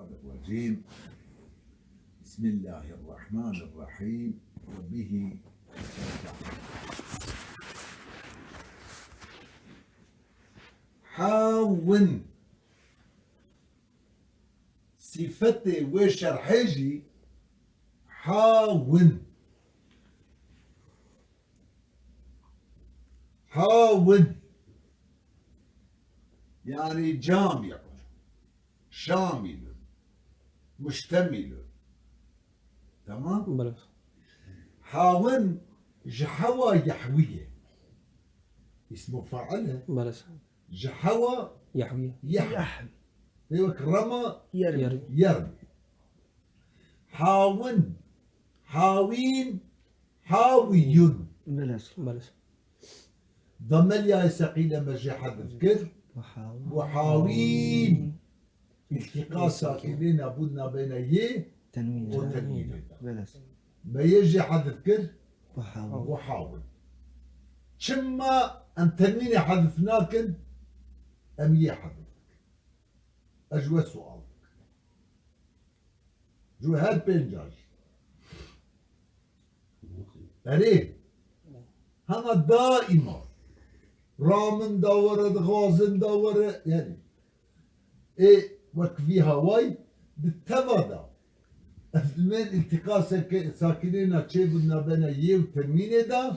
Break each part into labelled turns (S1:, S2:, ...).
S1: الشيطان الرجيم. بسم الله الرحمن الرحيم وبه نستعين. حاون صفتي وشرحجي حاون يعني جامع شامل مشتمل. تمام.
S2: بله.
S1: حاون جحوى يحوية اسمه فعلها.
S2: بله.
S1: جحوى
S2: يحوي
S1: يحوي يوك رمى
S2: يرمي
S1: يرمي. حاون حاوين حاوي
S2: بله.
S1: ضم الياء ثقيلة مجي حذف كر وحاوين التقاء ساكنين أبونا بين ي وتنوين ما يجي حذف كر وحاول شما أن تنوين حذفناكن أم يحذف أجوى سؤالك جو هاد بينجاج أريه هما دائما رامن دورة غازن دورة يعني إيه وكفي هواي بالتبادل من التقاء ساكنين تشيبنا بين ي وتنوين ده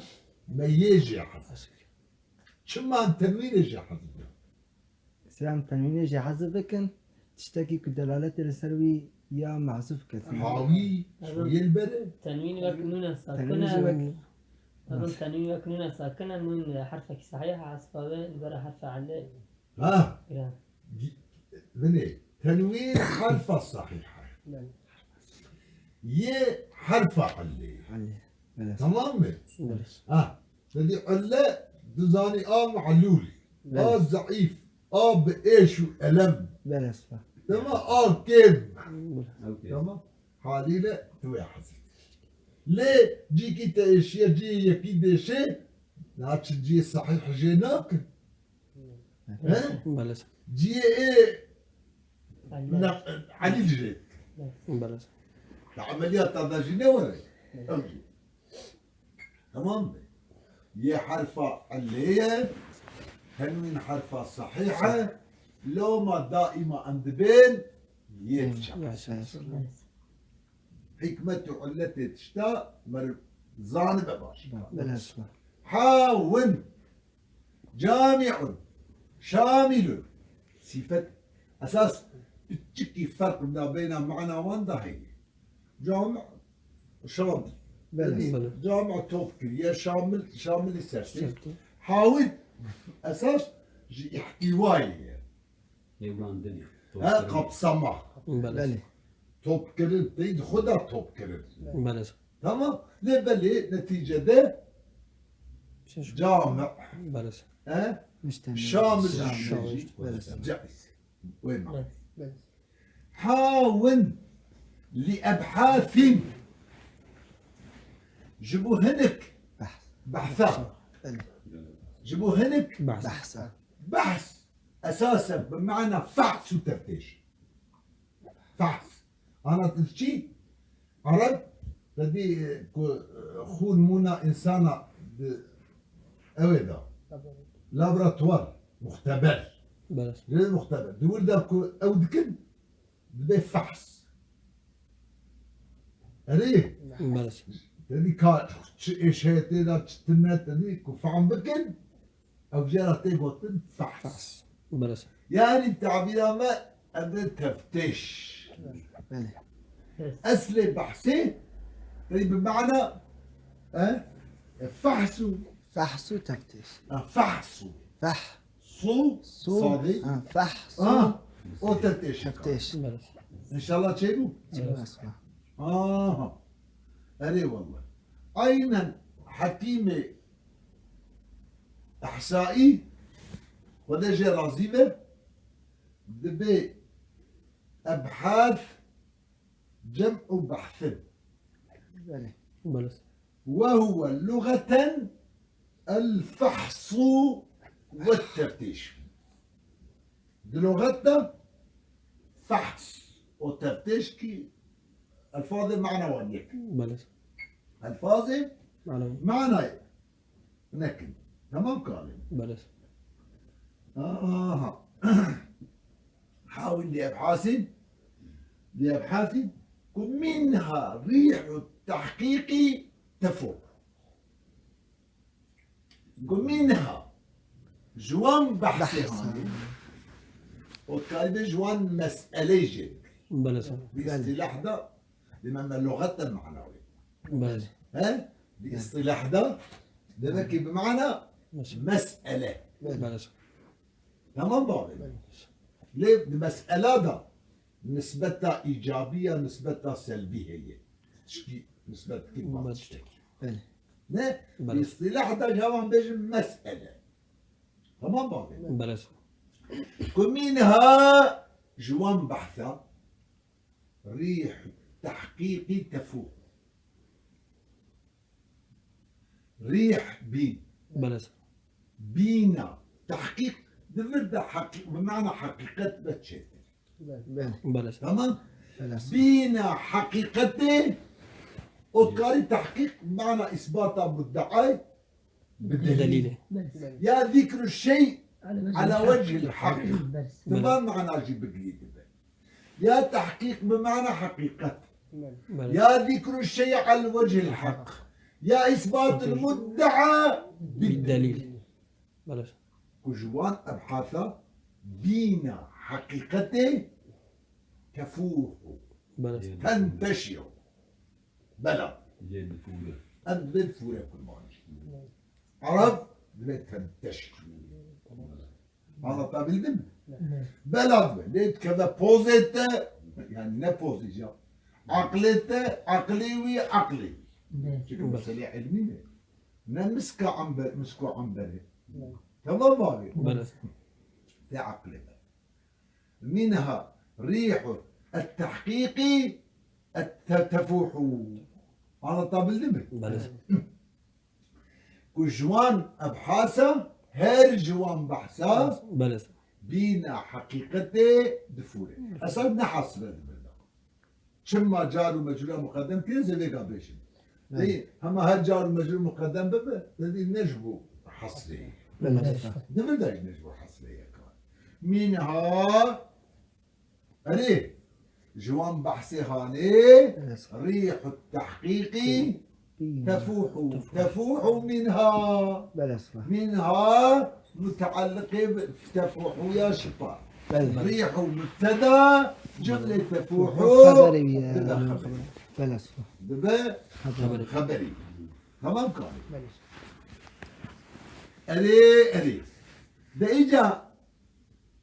S1: ما يجي حذف شما أن تنوين يجي حذف
S3: سلام تنوين يجي حذفكن تشتكي كدلالة السلوي يا معزوف كثير
S1: حاوي شوية البلد
S4: تنوين وكنونة ساكنة أظن تنوين وكنونة ساكنة من حرفك صحيح عصفاوي البرا حرف عليه
S1: من إيه؟ تنوين حرف صحيحة ي حرف عليه تمام. الذي علة دزاني معلول ضعيف بإيش وألم تمام كيف تمام حالي لا توي حزين ليه جيكي تأشياء جي يكي ديشي ناتش جي صحيح جيناك
S2: بله.
S1: جي ايه علي جريت
S2: بله.
S1: العمليات هذا جينا ولا تمام. ي حرفة علية تنوين حرفة صحيحة لو ما دائما عند بين يتشخص حكمة علتي تشتاء زانب باش حاون جامع شامل صفة أساس تشكي فرق ما بين معنى وانده هي جامع شامل جامع توفكر يا شامل السرسي حاول أساس احتواي
S5: يبان دنيا
S1: قب سما
S2: بله.
S1: توب كرد تيد خدا توب كرد
S2: بله.
S1: تمام. لبلي نتيجة ده جامع
S2: بله.
S1: شامل جائز وين معك حاول لأبحاث جيبوا هنك بحثا جيبوا هنك بحث أساسا بمعنى فحص وتفتيش فحص. أنا تشي عرب بدي خون مونا إنسانة أويدا لابراتوار مختبر
S2: بله.
S1: غير مختبر دول ده أو دكن بدي فحص أريه
S2: بله.
S1: تدي كار إيش هي تدا تشتنت تدي كفعم بكن أو جراتي قطن فحص
S2: بله.
S1: يعني التعبير ما أدي تفتيش أصل بحثي تدي بمعنى فحص
S3: وتفتيش
S1: فحص صو صادي
S3: فحص
S1: وتفتيش
S2: بله.
S1: إن شاء الله تشيلوا أري والله أين حكيم إحصائي ودجى رازيبة دبي أبحاث جمع بحث
S2: بله.
S1: وهو لغة الفحص والتفتيش. لغتنا فحص وتفتشكي الفاظ معنوية
S2: بلى
S1: الفاظ
S2: معنوي
S1: معنوية لكن تمام كلام
S2: بلى
S1: حاول لأبحاث ومنها ريح التحقيق تفوق ومنها جوان بحثها وكان جوان مسألة جد
S2: بلى
S1: باصطلاح ده لمن اللغة المعنوية
S2: بلى
S1: ها باصطلاح ده كيف بمعنى مسألة
S2: بلى
S1: تمام بابا ليه المسألة ده نسبتها إيجابية نسبتها سلبية هي تشكي نسبة كيف ما تشتكي
S3: بلى
S1: لا
S2: بلى.
S1: باصطلاح ده جواب بيجي مسألة تمام بابا
S2: بلى
S1: ومنها جوان بحثة ريح تحقيق تفوق ريح
S2: بلى
S1: بينا تحقيق ده حقيقة بمعنى حقيقة بتشتر
S3: بلى
S2: بلى
S1: تمام
S3: بلى
S1: بينا حقيقته وكاري تحقيق بمعنى إثبات مدعي بدليل
S2: دليله
S1: يا ذكر الشيء على وجه الحق
S4: بس
S1: تمام معنى جيب بقيت يا تحقيق بمعنى حقيقة
S2: بلى
S1: يا ذكر الشيء على وجه الحق يا إثبات المدعى بالدليل
S2: بالدليل بلى
S1: وجوان أبحاثا بين حقيقته تفوح
S2: بلى
S1: تنتشر بلى
S5: جيد فوله
S1: أنبذ فورة كل مانش عرب لا تنتشر هذا طاب الذم بلد ليت كذا بوزيت يعني نا بوزيشن عقلته عقليوي عقلي شكل مسألة علمية نمسكه مسكو عن بره تمام بابي
S2: بلى
S1: تعقل منها ريح التحقيق تفوح على طاب الذم
S2: بلى
S1: وجوان أبحاثه هر جوان بحثه
S2: بلى
S1: بينا حقيقته دفوره أصلا نحصر البلد شما جار ومجرور مقدم كده زي ذيك أبيشن إيه أما هر جار ومجرور مقدم ببه الذي نجبو حصري
S3: بلى
S1: نبدأ نجبو حصري كمان منها أريه جوان بحثي هاني ريح التحقيق تفوح منها
S3: بلى صح
S1: منها متعلقة تفوح ويا شطار
S3: بلى
S1: ريح مبتدا جملة تفوح
S3: خبري
S1: دبا
S3: يا
S1: خبري
S3: بلى صح
S1: دبا
S2: خبري
S1: خبري تمام كان
S3: بلى
S1: أري ده إجا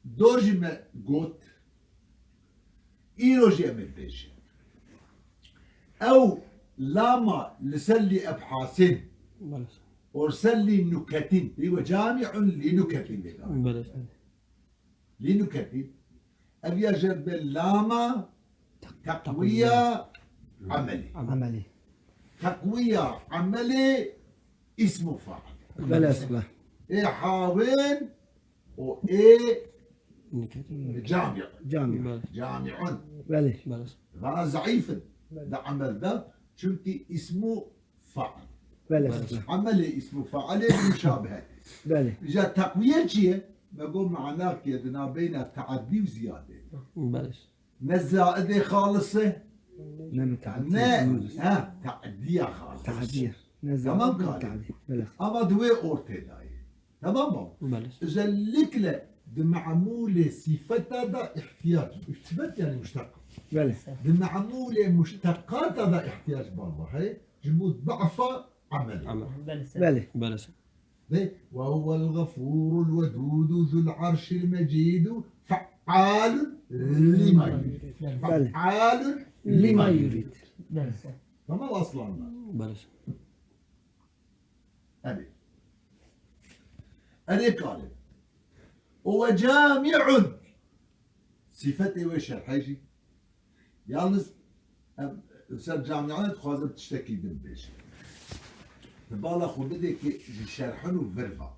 S1: دوج ما قوت إيروجي أمل بيش أو لاما لسلي أبحاثين
S2: بلى
S1: ورسلي نكتين هو جامع لنكتين
S2: بلى
S1: لنكتين أبي أجرب لاما تقوية عملي
S3: عملي
S1: تقوية عملي اسمه فاعل
S3: بلى صح
S1: إيه حاول وإيه
S2: نكتي
S1: جامع
S3: جامع
S2: بلى
S1: جامع
S3: بلى
S2: بلى
S1: أنا ضعيف ده عمل ده شلتي اسمه فاعل
S3: بلى صح
S1: عملي اسمه فاعل مشابهة
S3: بلى
S1: إذا تقوية شيء بقول معناه كيدنا بين التعدي وزيادة
S2: بلى
S1: نزائدة خالصة
S3: نعم
S1: نه ها تعدية خالصة
S3: تعدية نزل
S1: تمام كان.
S3: تعدية بلى
S1: أما دوي أورتي داي تمام
S2: بلى
S1: إذا الكلة بمعمولة صفتها ده احتياج اثبات يعني مشتق
S3: بلى
S1: بمعمولة مشتقات هذا احتياج برضه هي جمود ضعفة عملي
S2: عمل
S4: بس
S3: بلى
S2: بلى
S1: ده وهو الغفور الودود ذو العرش المجيد فعال لما يريد
S3: بلى
S1: فعال
S3: لما يريد
S4: بس
S1: تمام أصلا
S2: بلى
S1: أدي أدي قال هو جامع صفتي وش الحاجي يالنس أستاذ جامعات خوازم تشتكي من بيش تبالا خو بدك يشرحنوا فيربا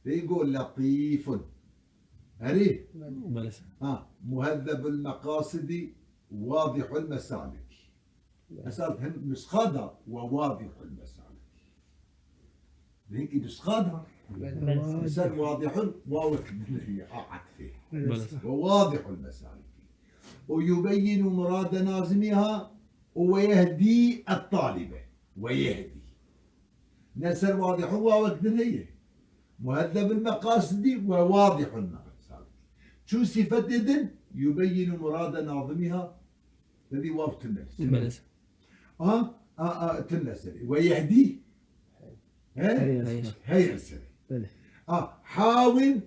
S1: يقول لطيف هري
S2: بله
S1: مهذب المقاصد واضح المسالك. أسألت نسخادها وواضح المسالك. هيك نسخادها مثال واضح واضح هي عطفه
S2: بله
S1: وواضح المسالك ويبين مراد ناظمها ويهدي الطالبة ويهدي نسر واضح ووقت هي مهذب المقاصد وواضح المسالك شو صفة إذن يبين مراد ناظمها الذي وقت النفس
S2: بله
S1: تنسري ويهدي هي السري
S3: بله
S1: حاول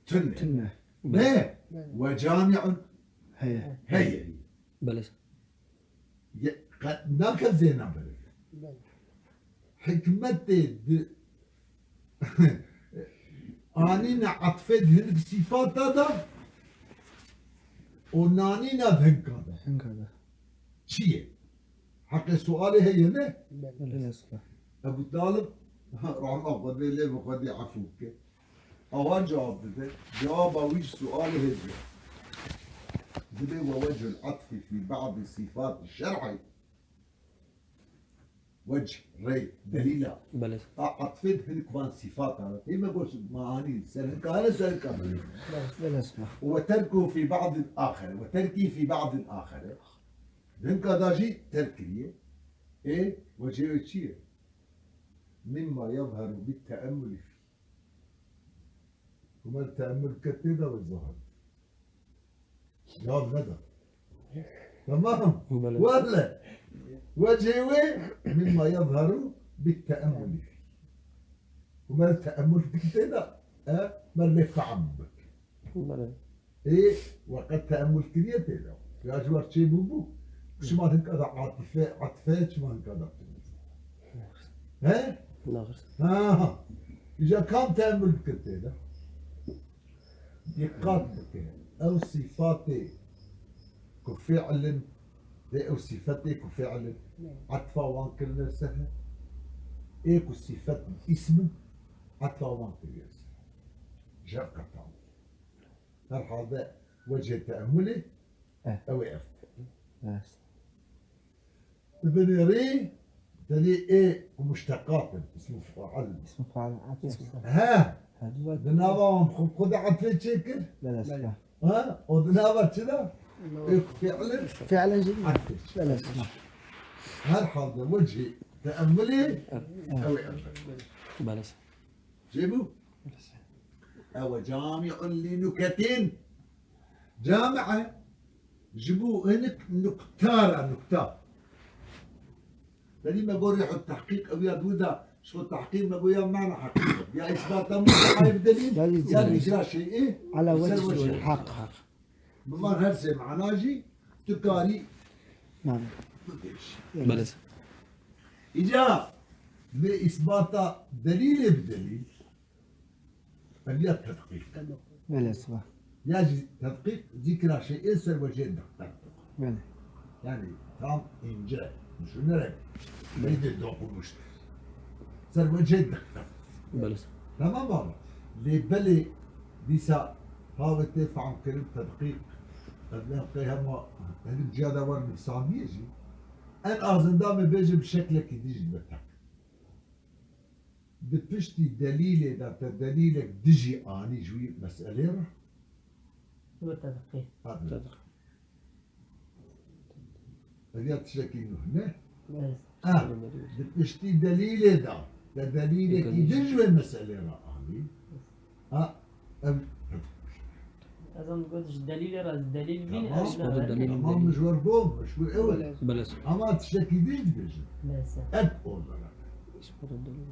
S1: تنه
S3: تنه
S1: ما وجامع
S3: هي
S1: هي
S2: بله
S1: ناكل زينا بلد حكمة أنينا عطفت هن بصفات هذا ونانينا بهنك هذا
S3: هكذا
S1: شيء حق سؤالي هي نه
S3: بله صح
S1: أبو طالب رحمه الله ليه بخدي عفوك أول جواب ده جواب ويش سؤالي هي ده ووجه العطف في بعض الصفات الشرعي وجه ري دليلا
S2: بله
S1: عطفت هن كمان صفات هذا هي ما قلت معاني سلك هذا سلك
S3: بله صح
S1: وتركه في بعض الآخر وتركي في بعض الآخر هن كذا شيء تركيه إيه وجه شيء مما يظهر بالتأمل فيه وما التأمل كتير والظهر جواب ندى تمام
S2: بله
S1: ولا وجهه مما يظهر بالتأمل فيه وما التأمل كتير ما اللي فعمك
S2: بله
S1: إيه وقد تأمل كتير تيدا يا جوار شيء بوبو شو ما تنكذا عطفات شو ما تنكذا ها
S2: ناقص
S1: إذا كان تأمل كتير دقاتك أو صفاتي كفعل أو صفتي كفعل عطفا وانكر نفسها إيه كصفات اسم عطفا وانكر نفسها جاب قطعه هل هذا وجه تأملي أو أفتح
S3: بس
S1: ابن ري تلي إيه ومشتقات اسمه فعل
S3: اسمه فعل عطف
S1: ها
S3: هذا
S1: دنابهم خذ عطفة شكل
S3: بله صح
S1: ودنابا كذا إيه فعلا
S3: فعلا جدا
S1: عطفة
S3: بله صح
S1: هل هذا وجه تأملي أو أفتح
S2: بله
S1: جيبوا أو جامع لنكت جامعة جيبوا هنك نكتار لأني ما بقول ريح التحقيق أو يا دودا شو التحقيق ما بقول يا معنى حقيقة يا إثبات مستحيل بدليل يا إجراء شيء إيه
S3: على
S1: يصير
S3: وجه الحق
S1: بمن هرسي معناجي تكاري
S3: نعم
S2: بله
S1: إجا بإثبات دليل بدليل فليا التدقيق
S3: بله صح
S1: يجي تدقيق ذكر شيء يصير وجه الدقيق
S3: بله
S1: يعني tam ince düşünerek nedir dokunmuştur. Sen veceddik.
S2: بله
S1: Tamam mı abi? Lebeli disa havete fam kelim tedkik. Kadın kıyama henüz cihada var mı samiyeci? En azından mı bece bir şekilde gidici betak. Dipişti delile da delile dici ani jüyi mesele ra.
S4: هو التدقيق
S1: Hadi. Hadi tişekil ne?
S4: بس
S1: دبشتي دليل دا ده دليلك يدج المسألة رأني
S4: أظن قلتش دليل راس دليل مين
S1: تمام.
S2: هذا الدليل.
S1: تمام مشوار بوم مشوار أول
S2: بله
S1: أما تشكي ديج بيجي
S4: بس
S1: أب أولا
S2: اسمه الدليل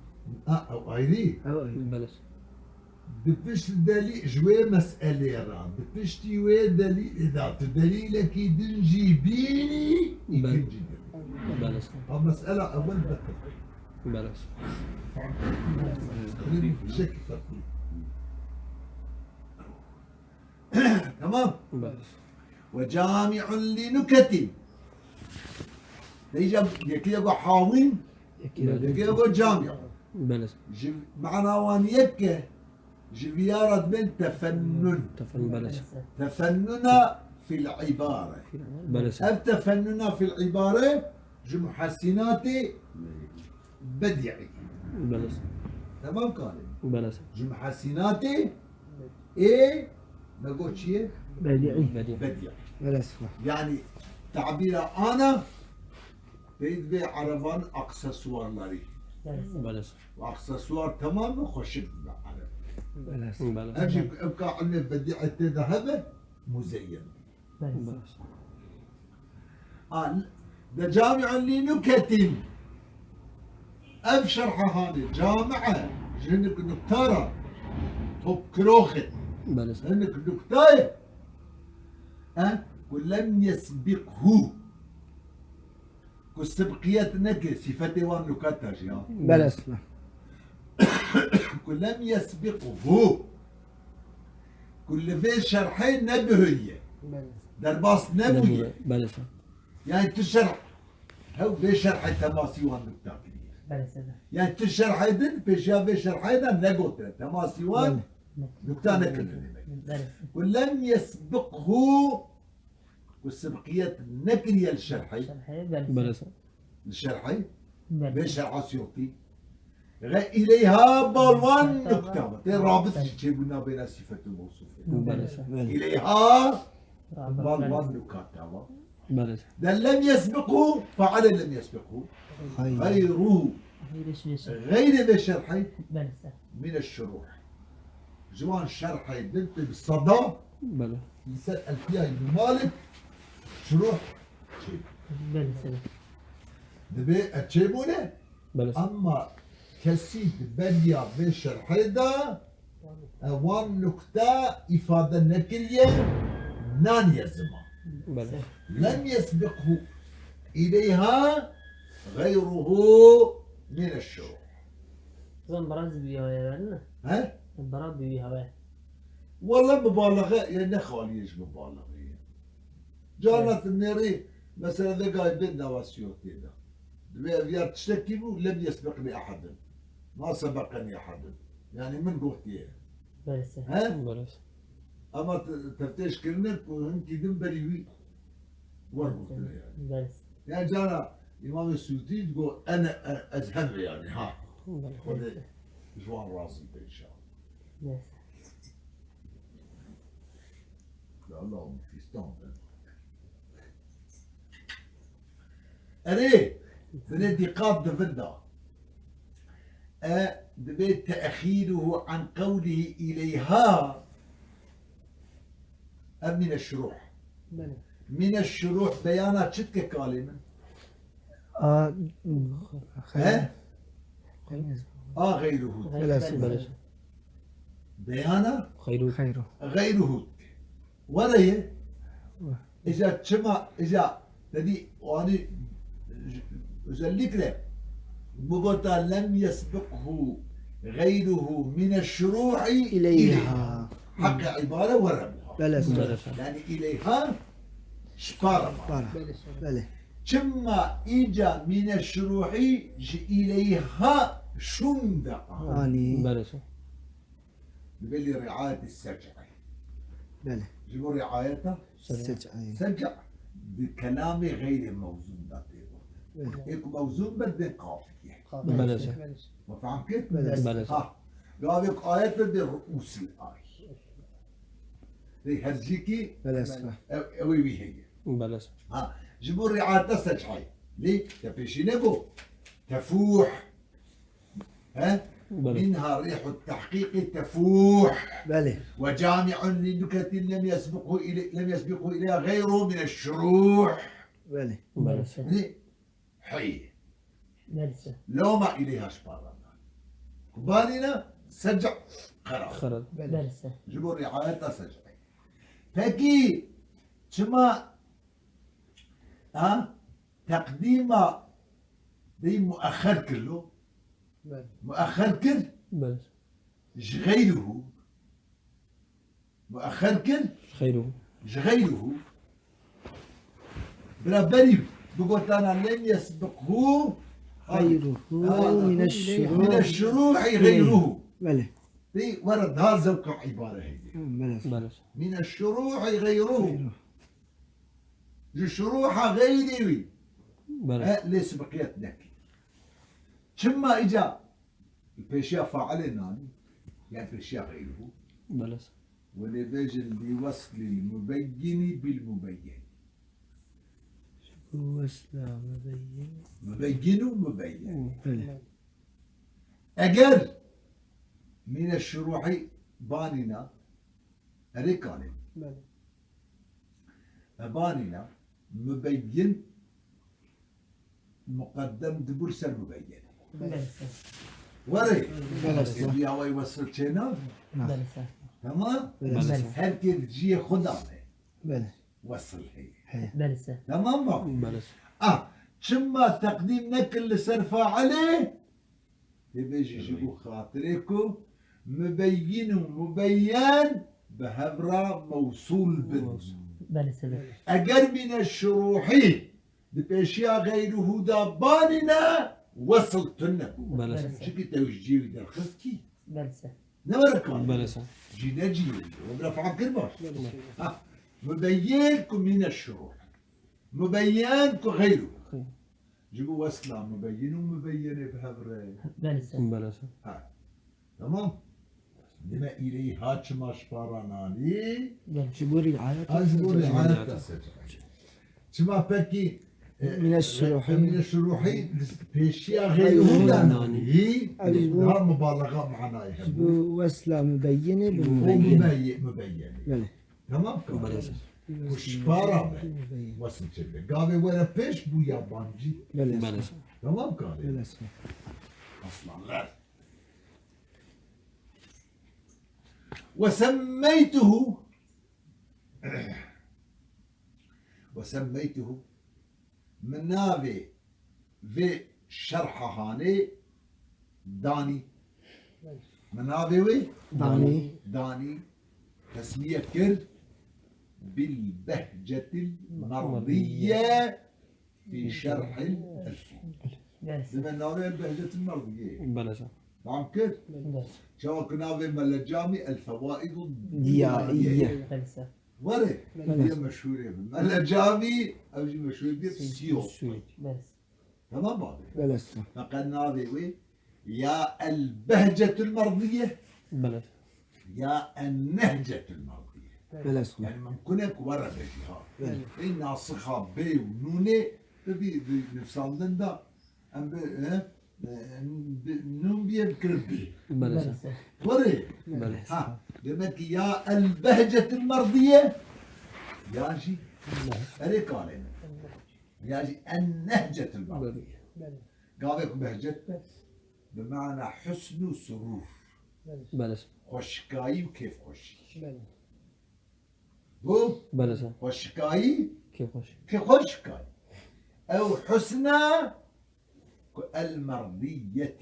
S1: أو أيدي
S2: بله
S1: دبش دليل جوي مسألة را دبشتي وي دليل إذا دليلك يدنجي بيني يكنجي
S2: بله
S1: مسألة أول بكر
S2: بله
S1: خليني بشكل تقليد تمام
S2: بله
S1: وجامع لنكت يكي يقول حاوين يكي يقول جامع
S2: بله
S1: معنى وان يكه جفيارة من تفنن
S2: تفن بلس
S1: تفنن في العبارة
S2: بلس
S1: التفنن في العبارة محسنات بديعي
S2: بلس
S1: تمام قال
S2: بلس
S1: محسنات ايه نقول شيء
S3: بديعي
S2: بديع
S1: بديع
S3: بلا صح
S1: يعني تعبير انا بيد بي عربان اكسسوار لاري
S2: بلس
S1: واكسسوار تمام خوش بالعرب
S3: بلا صح
S2: بلس
S1: اجي ابقى عندنا بديعة ذهب مزين
S2: بلس
S1: ده جامع لنكت ابشر هذه جامعة جنك نكتارة توب كروخت
S2: بلس
S1: انك نكتاية ولم يسبقه كالسبقيات نك صفتي وان نكتاش يا
S3: بلا صح
S1: ولم يسبقه كل في شرحين نبهية درباس نبوية
S2: بلس
S1: يعني تشرح هو بشرح التماسي وان نكتاكي يعني تشرح ايضا بشرح ايضا نقطة تماسي وان نكتانا كلنا ولم يسبقه والسبقيات نكرية الشرحي
S2: بلس
S1: الشرحي بشرح السيوطي إليها بالوان نكتة الرابط يجيبنا بين صفة الموصوفة
S2: بلس
S1: إليها بالوان نكتة
S2: بلس
S1: ده لم يسبقه فعل لم يسبقه غيره غير بالشرحي من الشروح جوان شرحي بنت بالصدى
S2: بلس
S1: يسأل فيها ابن مالك شروح شيء دبي اتشيبونه
S2: بلس
S1: اما كسيد بديا بالشرحي ده وان نكتة إفادة نكرية نان يزمه
S2: بلس
S1: لم يسبقه إليها غيره من الشروح ها؟ والله مبالغة يعني خاليش مبالغة جانت النيري مثلا ذا قاعد بيننا واسيوتي ده بيار تشتكي لم يسبقني أحد ما سبقني أحد يعني من قوتي ها؟
S2: بلس
S1: أما تفتيش كلمك وهنكي دنبري ورقت يعني يعني جانا إمام السيوطي تقول أنا أذهب يعني ها خذ جوان راسي إن شاء الله لا اللهم في ستون أري من انتقاد دفندا دبيت تأخيره عن قوله إليها من الشروح من الشروح بيانات شتك كلمة ها غيره
S2: بلس
S1: بيانا
S2: خير
S3: خيره
S1: غيره ولا إذا تشمع إذا تدي واني أزلك له بقولتا لم يسبقه غيره من الشروع
S3: إليها
S1: حق عبارة ورمها
S3: بلا صح
S2: بلس
S1: يعني إليها شبارة
S3: بلا
S1: ثم إجا من الشروع إليها شندع
S3: اني
S2: بلس
S1: بلي رعاية السجع
S3: بلا
S1: جيبوا رعايته
S3: سجعي
S1: سجع بكلام غير موزون هيك موزون بدي قافية
S2: بلس
S1: ما فهم كيف؟
S2: بلس
S1: ها قال آيات بدي رؤوس الآية زي هرجيكي
S3: بلا صح
S1: أوي هي
S2: بلس
S1: ها جيبوا رعاية السجع ليه؟ تفيشي نبو تفوح ها
S2: بلس
S1: منها ريح التحقيق تفوح
S3: بلا
S1: وجامع لنكت لم يسبقه إليها غيره من الشروح
S3: بلا
S2: بلس
S1: حي لو ما إليها شبارنا بالنا سجع خراب
S2: خرج
S1: جبوا رعاية سجع فكي شما تقديم دي مؤخر كله مؤخر كل
S2: بلس
S1: غيره مؤخر كل
S2: خيره
S1: غيره بلا بري بقول أنا لم يسبقه
S3: غيره من
S1: من
S3: الشروع
S1: الشروع غيره
S3: بلا
S1: ورد هذا وقع عبارة هي
S3: بله
S2: بله
S1: من الشروع غيره الشروع غيري
S2: بله
S1: ليس بقية نكي كما إجا البيشيا فاعل ناني يعني البيشيا غيره
S2: بله
S1: ولبيجن بوصل المبين بالمبين
S3: وسلام مبين
S1: مبين ومبين
S3: بله
S1: أجر من الشروع باننا ركالين باننا مبين مقدم دبرس المبين
S4: بلسه
S1: وري
S3: بلى.
S1: يبي هو يوصل شينا
S4: بلسه
S1: تمام
S2: بله
S1: هركي تجي خدامه
S3: بله
S1: وصل هي
S4: بلسه
S1: تمام ما
S2: بله
S1: شما تقديم نكل سرفا عليه يبيجي يجيبوا خاطركم مبين ومبين بهبرة موصول بن
S4: بلسه
S1: أجر من الشروحي بأشياء غير هدى باننا وصلتنا
S2: بله
S1: شكي توجيه درخستي
S4: بلسه
S1: نمركان
S2: بله
S1: جينا جينا ونرفع كرباش مبينكم من الشروح مبينكم غيره جيبوا وصلة مبين ومبينة بهبرة
S4: بلسه
S2: بله
S1: تمام لما إليه هاتش ما شباراناني
S4: بلسه
S3: شبوري العادة
S1: أزبور
S2: عادة.
S1: العادة شما بكي
S3: من الشروحي.
S1: من الشروحي بيشيا غير
S3: غير
S1: هداناني
S3: أزبور.
S1: ها مبالغة معنا يهبو
S3: وسلام مبينة بالمبين
S1: مبين
S3: بله
S1: تمام
S2: بله
S1: وشبارة
S3: مبين
S1: وصل شبه قابي ولا بيش بو يابانجي
S3: بله
S2: بله
S1: تمام قابي
S3: بله
S1: أصلا لا وسميته منابي في شرح هاني داني منابي وي داني تسمية كر بالبهجة المرضية في شرح الألفية
S4: بلسه
S1: زمان نابي البهجة المرضية
S2: بله
S1: نعم كر
S4: بلسه
S1: شو كنا في ملجامي الفوائد
S3: الضيائية
S4: بلسه
S1: وري هي مشهورة ملجامي أو شيء مشهور بيه سيو
S4: بلسه
S1: تمام بعد
S3: بله
S1: فقد ناظر يا البهجة المرضية
S2: بله
S1: يا النهجة المرضية
S3: بله
S1: يعني ممكنك ورا بجيها إن ناسخة بي ونوني تبي نفسان لندا أم نون بيذكر بي
S2: بله
S4: بلسه
S1: وري
S2: بله
S1: ها لمك يا البهجة المرضية يا شي أريك علينا يا شي النهجة المرضية قال لكم بهجة بمعنى حسن وسرور
S2: بله
S1: خوشكاي وكيف خوش بو
S2: بله
S1: خوشكاي
S2: كيف خوش
S1: كيف خوشكاي أو حسنى المرضية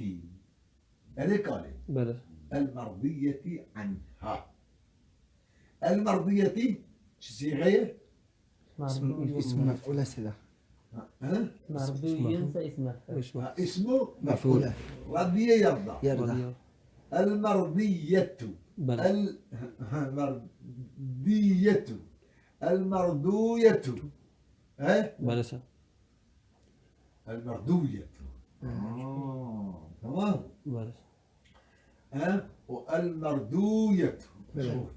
S1: أريك علينا
S2: بله
S1: المرضية عنها المرضية صيغة
S3: اسم مفعول سلا
S1: ها
S4: مرضي ينسى اسمه
S2: وش ما
S1: اسمه
S3: مفعولة
S1: رضي يرضى
S3: يرضى
S1: المرضية
S2: بله
S1: المرضية المرضوية ها
S2: بله
S1: المرضوية تمام
S2: بله
S1: ها والمردوية
S3: بلى.
S1: شوف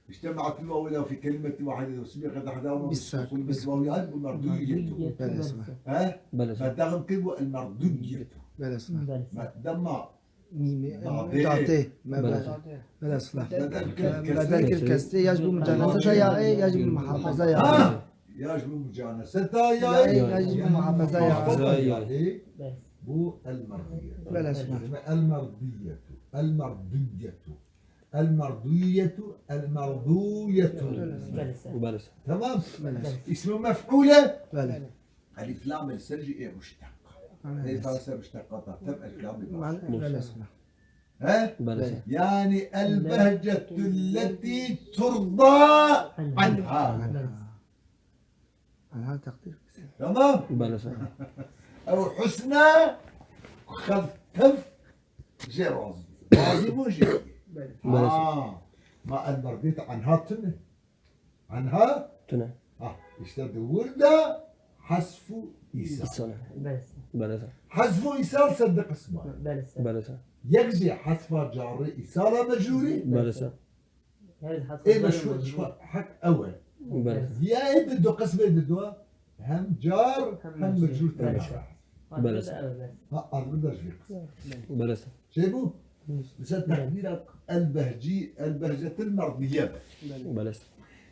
S1: اجتمعت الواو في كلمة واحدة وسبقت أحدهما
S3: بالساك.
S1: بالواو المردوية
S4: بلسه
S1: ها
S2: بله
S1: فدغم كلمة المردوية
S3: بله
S4: بلسه
S1: ما دم
S3: ميم
S1: تعطيه.
S3: تعطيه ما
S2: بله
S3: بله صلاح
S1: بدل
S3: بدل كل كسته يجب مجانسة يا إيه يجب المحافظة يا
S1: ها يجب مجانستها
S3: يا
S1: يا
S3: إيه يجب المحافظة يا
S1: محافظة يا إيه
S4: بلسه
S1: بو المرضية
S3: بله صلاح
S1: المرضية المردوية المرضية المرضوية
S4: بلسه
S2: بله
S1: تمام
S3: بله
S1: اسم مفعولة
S3: بله
S1: ألف لام السلج إيه مشتق إيه فلسفة مشتقاتها تم الكلام
S3: بله صلاح
S1: ها
S2: بله
S1: يعني البهجة التي ترضى عنها
S3: عنها تقدير
S1: تمام
S2: بله
S1: أو حسنى خذ كف جير راضي راضي مو جير ما المرديت عنها تنه عنها
S2: تنع
S1: اشتد ورده حذف ايصال
S2: الصنع
S4: بلسة
S2: بلسة
S1: حذف ايصال صدق اسمه
S4: بلسة
S2: بلسة
S1: يجزي حذف جاري ايصال مجروري
S2: بلسة
S4: هذا حط
S1: ايه مشروع شو حق اول
S2: بلسة
S1: يا ايه بده قسمه بده هم جار هم مجرور ثاني
S2: بلسة.
S1: ها بدهش في قسم
S2: بلسة
S1: شايفوا؟ بس تحديدك البهجة المرضية
S2: بلسة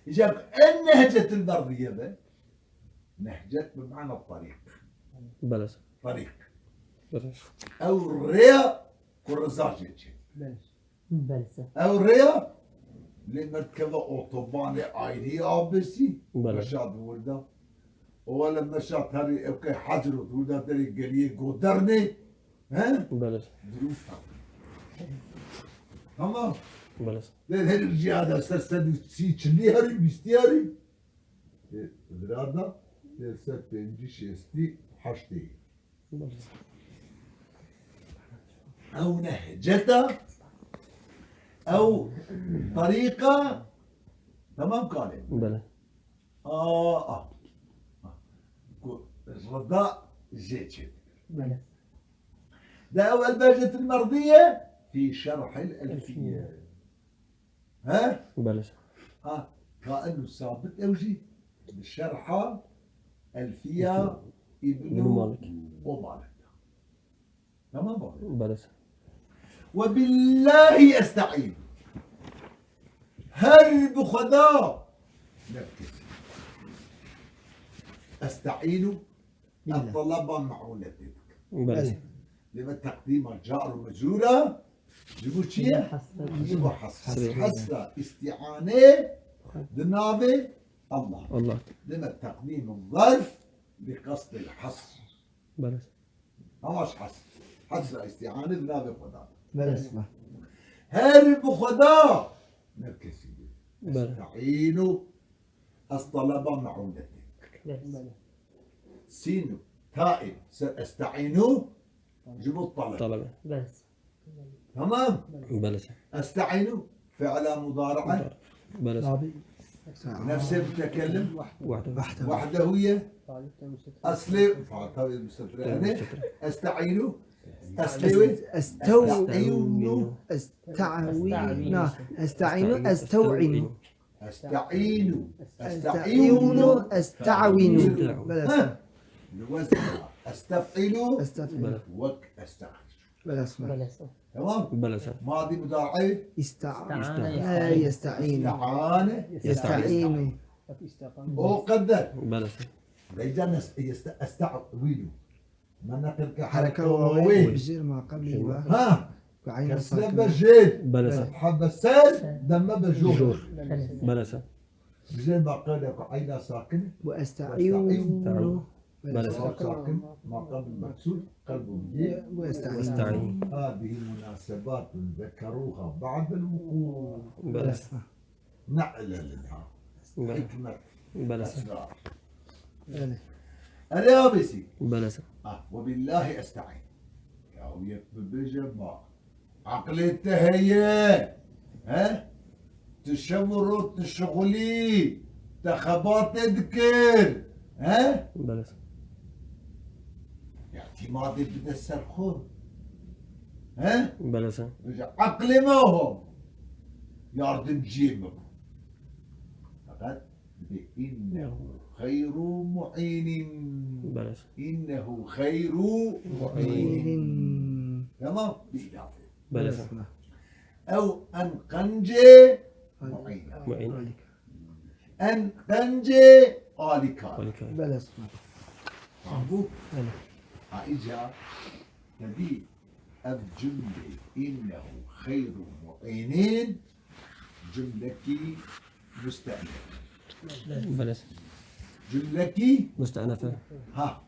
S1: إجابة النهجة المرضية نهجة بمعنى الطريق
S2: بلسة
S1: طريق
S2: بلسة
S1: أو الريا كرزاج يجي
S4: بلسة
S1: أو الريا لمركبة أوتوبان عائلي أبسي
S2: بلى.
S1: مشات ولده ولا مشات هاري أوكي حجرت ولده دري قليه قدرني ها
S2: بلسة
S1: دروس تمام
S2: بلسة
S1: لين هل الجهاد أساسا تشلي هاري بيستي هاري درادة ترسل بنجي شيستي حشتي
S2: بلسة
S1: أو نهجته أو طريقة تمام قال
S2: بلى
S1: الرضاء جيتشد
S4: بلسة
S1: ده أول بهجة المرضية في شرح الألفية ها
S2: بلسة
S1: كأنه ثابت أوجي بالشرحة ألفية ابن
S2: مالك.
S1: ومالك تمام بقى.
S2: بلسة
S1: وبالله أستعين هل بخداء نركز أستعين الطلب معونتك
S2: بلسة
S1: لما تقديم الجار ومجرورة جيبوا شيء
S4: حسب
S1: جيبوا حصر
S2: حصر.
S1: حصر استعانة دنابة الله
S2: الله
S1: لما تقديم الظرف بقصد الحصر
S2: بلسة
S1: ماش حصر حصر استعانة دنابة خدا
S3: بلسة
S1: هرب خدا نركز
S2: بلى.
S1: استعينوا الطلب معونتك
S4: بلسة
S1: سينو تائب استعينوا جيبوا الطلب
S2: طلبة
S4: بلسة
S1: تمام
S2: بلسة
S1: استعينوا فعل مضارعة
S2: بلسة
S1: نفس المتكلم
S2: واحدة
S1: وحده هي أصلي يعني استعينوا أصلي
S3: استعينوا استعوينا استعينوا استوعنوا
S1: استعينوا
S3: استعينوا استعوينوا بلسة
S1: الوزن استفعلوا
S3: استفعلوا
S1: وك استعجل
S3: بلسة
S4: بلسة
S1: تمام
S2: بلسة
S1: ماضي مضارع
S3: يستعين
S1: استعانة
S3: يستعين
S1: وقدر
S2: بلسة
S1: ليجانا استعوينوا ما نقل
S3: حركة
S1: وين
S3: وبجير ما قبله
S1: ها
S3: وعين
S1: كسر
S3: ساكنة
S1: بجيد
S2: بلسة
S1: حب السال دم بجور
S4: بلسة
S2: بلسة
S1: زي ما قال لك عين ساكنة
S3: واستعين
S2: بلسة
S1: صار ساكن ما قبل مكسور قلبه يجيب
S2: واستعين
S1: هذه مناسبات ذكروها بعد الوقوع
S2: بلسة
S1: نعلن لها حكمة
S2: بلسة
S1: أسرار اليابسي
S2: بلسة
S1: وبالله أستعين يا ويك بجمع عقليته هي ها تشمر تشغلي تخبط تذكر ها
S2: بلسة
S1: اعتمادي بدا السرخور ها
S2: بلسة
S1: رجع عقلي ما هو يردم جيبك فقط إنه خير معين
S2: بلسة
S1: إنه خير معين تمام بإضافة
S2: بلسة
S1: أو أن قنجي معين
S2: معين
S1: أن قنجي آلكار
S2: ولكن
S3: بلسة
S1: عبو إجا تبي الجملة إنه خير معينين جملتي مستأنفة
S2: بلسة
S1: جملتي
S2: مستأنفة
S1: ها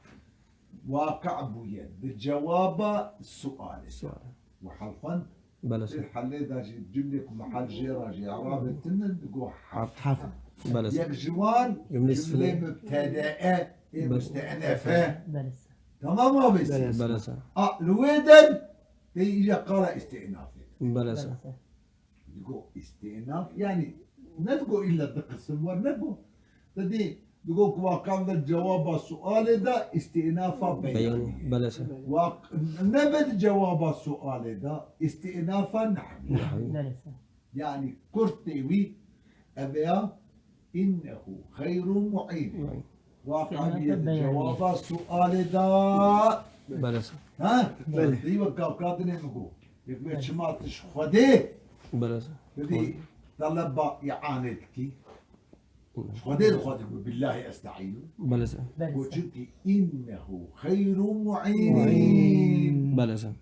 S1: واقع بويا بالجواب السؤال
S2: سؤال
S1: وحرفا
S2: بلسة
S1: الحل ذا جملة محل جراجي إعراب التنن تقول حرف
S3: حرف
S2: بلسة
S1: يك جوان
S2: جملة
S1: جملة مبتدأة مستأنفة
S4: بلسة
S1: تمام ما بيصير
S2: بلسة
S1: الويدن تيجي قرأ استئنافي
S2: بلسة
S4: بلسة
S1: تقول استئناف يعني ندقوا إلا بقسم ورنبو تدي تقول واقع الجواب السؤال ده استئناف بياني
S2: بياني بلسة
S1: نبت جواب السؤال ده استئناف نحوي
S4: بلسة
S1: يعني كرتوي أبيا إنه خير معين واقع جواب السؤال ده
S2: بلسة
S1: ها دي وقاو كادني نقول يقول شماتش خدي
S2: بلسة
S1: بدي طلب إعانتك خدي بالله أستعين
S2: بلسة
S4: بلسة
S1: وجدت إنه خير معين
S2: بلسة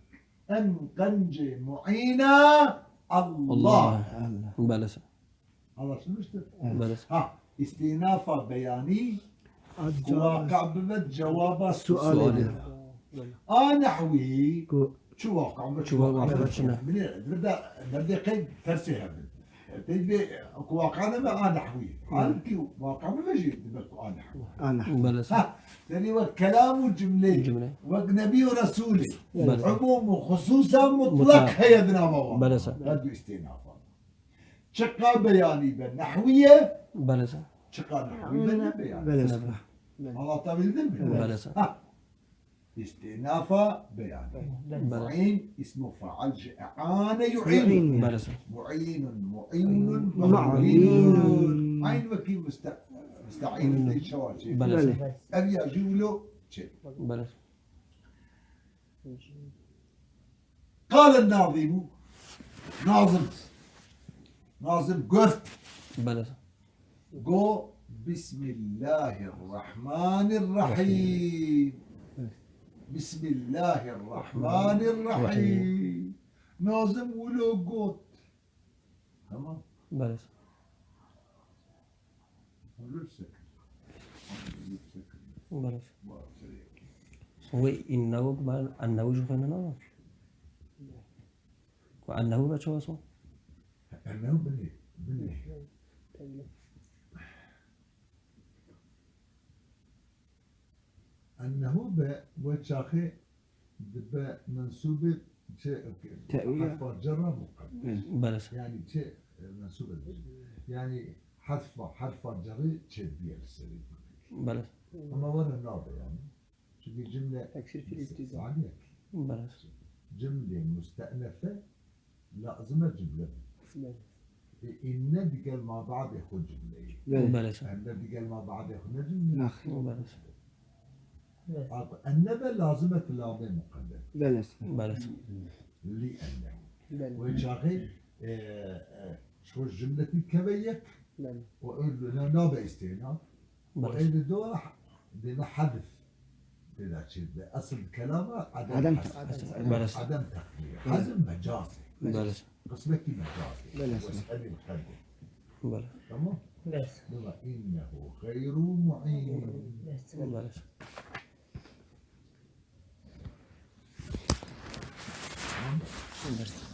S1: أن قنج معينا الله
S2: بلسة
S1: الله شنو اشتغل
S2: بلسة
S1: ها استئناف بياني واقع بمد جواب
S3: السؤال
S1: السؤال نحوي
S3: كو
S1: شو واقع
S2: شو واقع شنو؟
S1: بدي قيد ترسيها تجي واقعنا ما نحوي عارف واقع ما بيجي بدك نحوي
S3: أنا
S2: بلسة
S1: ها يعني والكلام والجملة
S2: جملة
S1: والنبي ورسوله
S2: بلى.
S1: عموم وخصوصا مطلق
S2: مطلق.
S1: هي بنابا
S2: بلى.
S1: هذا استئناف شقا بياني بالنحوية
S2: بلسة
S1: شقا نحوي بالبياني
S3: بلسة
S1: الله طويل ذنبي
S2: بلسة
S1: ها استئناف بياني
S2: بلسة
S1: معين اسمه فعل إعانة يعين
S2: بلسة
S1: معين معين
S3: معين.
S1: معين عين وكيل مستعين في شواشي
S2: بلسة
S1: أبي أجيبه شيء
S2: بلسة
S1: قال الناظم ناظم قفت
S2: بلسة
S1: قو بسم الله الرحمن الرحيم بسم الله الرحمن الرحيم ناظم ولو قوت تمام
S2: بلسة بلسة هو إنه كمان أنه شو فينا نعرف وأنه بشو اسمه
S1: أنه بني أنه وشاخي دب منسوب شيء
S3: تأويل.
S1: حرف جر مقدم
S2: بلسة
S1: يعني شيء منسوب يعني حرف جر شيء بير السري
S2: بلسة
S1: أما وانا نابع يعني شو دي جملة
S3: تكسير في الابتداء.
S1: عليك
S2: بلسة
S1: جملة مستأنفة لازمة جملة إن دي قال مع بعض ياخذ جملة
S2: بلسة
S1: أن دي قال مع بعض ياخذ جملة
S3: نخ
S2: بلسة
S1: النبى لازمة لام مقدم
S3: بلسة
S2: بلسة
S1: لأنه وشاغل شو الجملة كبيك وقول له نابع استئناف
S2: بلسة
S1: وقول دو دينا حذف بلا شيء أصل كلامه
S3: عدم
S1: حذف.
S2: بلسة
S1: عدم تقدير حذف مجازي
S2: بلسة
S1: قسمك مجازي
S3: بلسة.
S1: واسأل القدر
S2: بلسة
S1: تمام
S4: بس
S1: بما إنه غير معين
S4: بس
S2: بلسة بلسة